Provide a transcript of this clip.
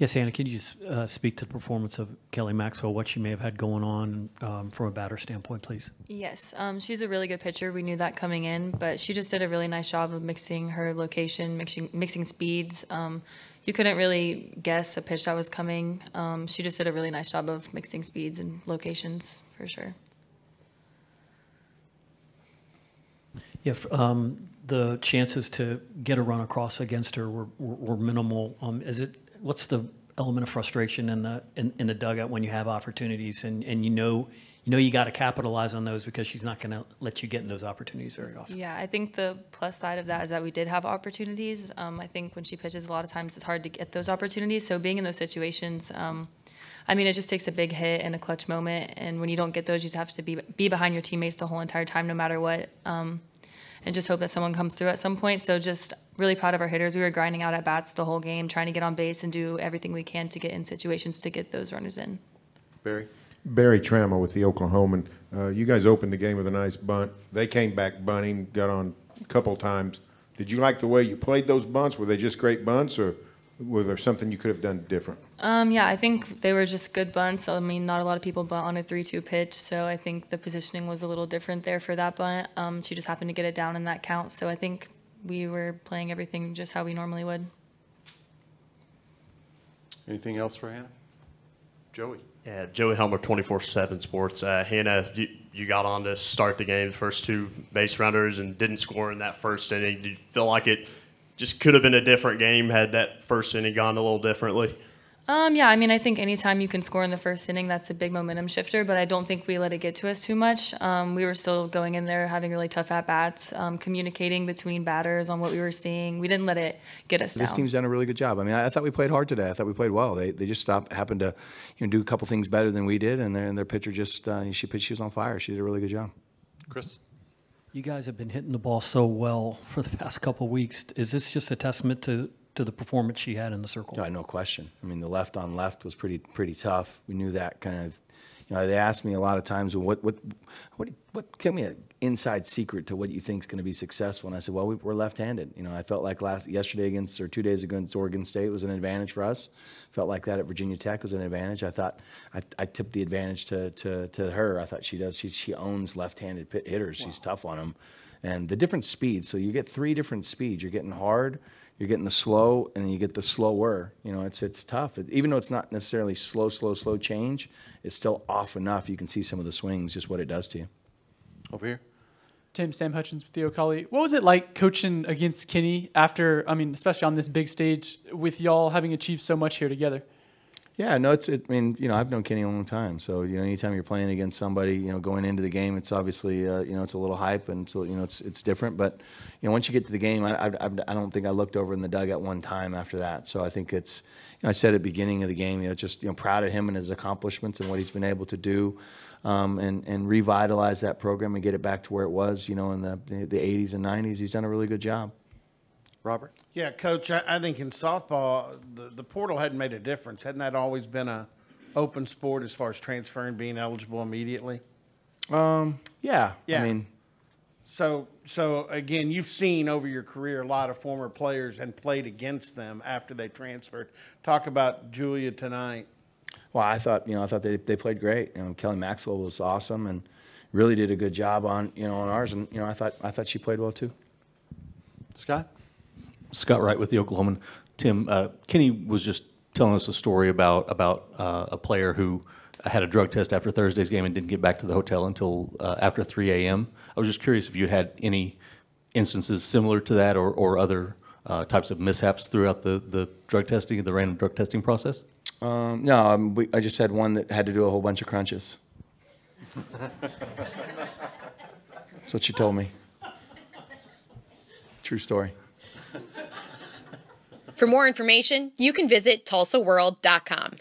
Yes, Anna, could you speak to the performance of Kelly Maxwell, what she may have had going on from a batter standpoint, please? Yes, she's a really good pitcher. We knew that coming in, but she just did a really nice job of mixing her location, mixing speeds. You couldn't really guess a pitch that was coming. She just did a really nice job of mixing speeds and locations, for sure. Yeah, the chances to get a run across against her were minimal. What's the element of frustration in the dugout when you have opportunities and you know you got to capitalize on those because she's not going to let you get in those opportunities very often? Yeah, I think the plus side of that is that we did have opportunities. I think when she pitches, a lot of times it's hard to get those opportunities. So being in those situations, I mean, it just takes a big hit and a clutch moment. And when you don't get those, you just have to be behind your teammates the whole entire time, no matter what. And just hope that someone comes through at some point. So just really proud of our hitters. We were grinding out at bats the whole game, trying to get on base and do everything we can to get in situations to get those runners in. Barry Trammell with the Oklahoman. You guys opened the game with a nice bunt. They came back bunting, got on a couple times. Did you like the way you played those bunts? Were they just great bunts, or was there something you could have done different? Yeah, I think they were just good bunts. I mean, not a lot of people bunt on a 3-2 pitch, so I think the positioning was a little different there for that bunt. She just happened to get it down in that count, so I think we were playing everything just how we normally would. Anything else for Hannah? Joey. Yeah, Joey Helmer, 24/7 Sports. Hannah, you got on to start the game, the first two base runners, and didn't score in that first inning. Did you feel like it just could have been a different game had that first inning gone a little differently? Yeah, I mean, I think anytime you can score in the first inning, that's a big momentum shifter, but I don't think we let it get to us too much. We were still going in there, having really tough at-bats, communicating between batters on what we were seeing. We didn't let it get us down. This team's done a really good job. I mean, I thought we played hard today. I thought we played well. They just happened to do a couple things better than we did, and their pitcher just, she was on fire. She did a really good job. Chris? You guys have been hitting the ball so well for the past couple of weeks. Is this just a testament to the performance she had in the circle? No question. I mean, the left on left was pretty tough. We knew that kind of. They asked me a lot of times, what tell me an inside secret to what you think is going to be successful? And I said, well, we're left-handed. I felt like 2 days ago against Oregon State was an advantage for us. Felt like that at Virginia Tech was an advantage. I thought I tipped the advantage to her. I thought she owns left-handed hitters. Wow. She's tough on them, and the different speeds. So you get 3 different speeds. You're getting hard. You're getting the slow, and then you get the slower. It's tough. Even though it's not necessarily slow change, it's still off enough. You can see some of the swings, just what it does to you. Over here. Sam Hutchins with the O'Callaghan. What was it like coaching against Kenny after, especially on this big stage, with y'all having achieved so much here together? Yeah, no, I've known Kenny a long time. So, anytime you're playing against somebody, going into the game, it's obviously, it's a little hype and it's different. But, once you get to the game, I don't think I looked over in the dugout one time after that. So I think it's, I said at the beginning of the game, just, proud of him and his accomplishments and what he's been able to do, and revitalize that program and get it back to where it was, in the 80s and 90s. He's done a really good job. Robert? Yeah, Coach, I think in softball, the portal hadn't made a difference. Hadn't that always been a open sport as far as transferring, being eligible immediately? Yeah. So again, you've seen over your career a lot of former players and played against them after they transferred. Talk about Julia tonight. Well, I thought they played great. Kelly Maxwell was awesome and really did a good job on ours, and I thought she played well too. Scott? Scott Wright with the Oklahoman. Tim, Kenny was just telling us a story about a player who had a drug test after Thursday's game and didn't get back to the hotel until after 3 a.m. I was just curious if you had any instances similar to that or other types of mishaps throughout the drug testing, the random drug testing process? No, I just had one that had to do a whole bunch of crunches. That's what she told me. True story. For more information, you can visit TulsaWorld.com.